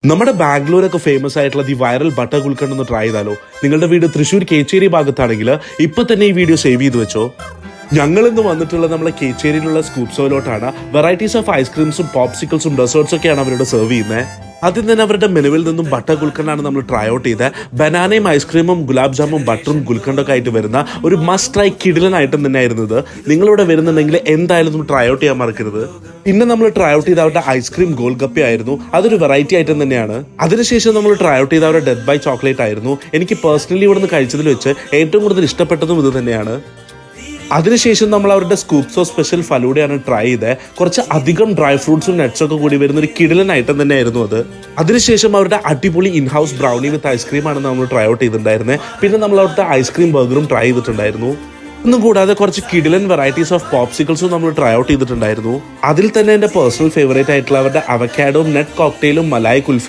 നമ്മുടെ ബാംഗ്ലൂരൊക്കെ ഫേമസ് ആയിട്ടുള്ള the viral butter gulkand ഒന്ന് ട്രൈ ചെയ്താലോ? നിങ്ങളുടെ വീട് തൃശ്ശൂർ കേച്ചേരി ഭാഗത്താണെങ്കിൽ ഇപ്പൊ തന്നെ ഈ വീഡിയോ സേവ് ചെയ്ത് വെച്ചോ. ഞങ്ങൾ ഇന്ന് വന്നിട്ടുള്ള നമ്മളെ കേച്ചേരിയിലുള്ള സ്കൂപ്സോയിലോട്ടാണ്. വെറൈറ്റീസ് ഓഫ് ഐസ്ക്രീംസും പോപ്സിക്കിൾസും ഡെസേർട്സ് ഒക്കെയാണ് അവരോട് സെർവ് ചെയ്യുന്നത്. ആദ്യം തന്നെ അവരുടെ മെനുവിൽ നിന്നും ബട്ടർ ഗുൽക്കണ്ടാണ് നമ്മൾ ട്രൈ ഔട്ട് ചെയ്തത്. ബനാനയും ഐസ്ക്രീമും ഗുലാബ് ജാമും ബട്ടറും ഗുൽക്കണ്ടൊക്കെ ആയിട്ട് വരുന്ന ഒരു മസ്റ്റ് ട്രൈ കിടിലൻ ഐറ്റം തന്നെയായിരുന്നത്. നിങ്ങളിവിടെ വരുന്നുണ്ടെങ്കിൽ എന്തായാലും നമ്മൾ ട്രൈ ഔട്ട് ചെയ്യാൻ മറക്കരുത്. പിന്നെ നമ്മൾ ട്രൈ ഔട്ട് ചെയ്ത അവരുടെ ഐസ്ക്രീം ഗോൽഗപ്പ ആയിരുന്നു. അതൊരു വെറൈറ്റി ഐറ്റം തന്നെയാണ്. അതിനുശേഷം നമ്മൾ ട്രൈ ഔട്ട് ചെയ്ത അവരുടെ ഡെത്ത് ബൈ ചോക്ലേറ്റ് ആയിരുന്നു. എനിക്ക് പേഴ്സണലി ഇവിടുന്ന് കഴിച്ചതിൽ വെച്ച് ഏറ്റവും കൂടുതൽ ഇഷ്ടപ്പെട്ടതും ഇത് തന്നെയാണ്. അതിനുശേഷം നമ്മൾ അവരുടെ സ്കൂപ്സോ സ്പെഷ്യൽ ഫലൂഡയാണ് ട്രൈ ചെയ്തത്. കുറച്ച് അധികം ഡ്രൈ ഫ്രൂട്ട്സും നട്ട്സും ഒക്കെ കൂടി വരുന്ന ഒരു കിടിലൻ ഐറ്റം തന്നെയായിരുന്നു അത്. അതിനുശേഷം അവരുടെ അടിപൊളി ഇൻഹൗസ് ബ്രൗണി വിത്ത് ഐസ്ക്രീമാണ് നമ്മൾ ട്രൈ ഔട്ട് ചെയ്തിട്ടുണ്ടായിരുന്നത്. പിന്നെ നമ്മൾ അവിടുത്തെ ഐസ്ക്രീം ബർഗറും ട്രൈ ചെയ്തിട്ടുണ്ടായിരുന്നു. ഒന്നും കൂടാതെ കുറച്ച് കിടിലൻ വെറൈറ്റീസ് ഓഫ് പോപ്സിക്കിൾസും നമ്മൾ ട്രൈ ഔട്ട് ചെയ്തിട്ടുണ്ടായിരുന്നു. അതിൽ തന്നെ എൻ്റെ പേഴ്സണൽ ഫേവറേറ്റ് ആയിട്ടുള്ള അവരുടെ അവക്കാഡോയും നെറ്റ് കോക്ടെയിലും മലായ് കുൽഫി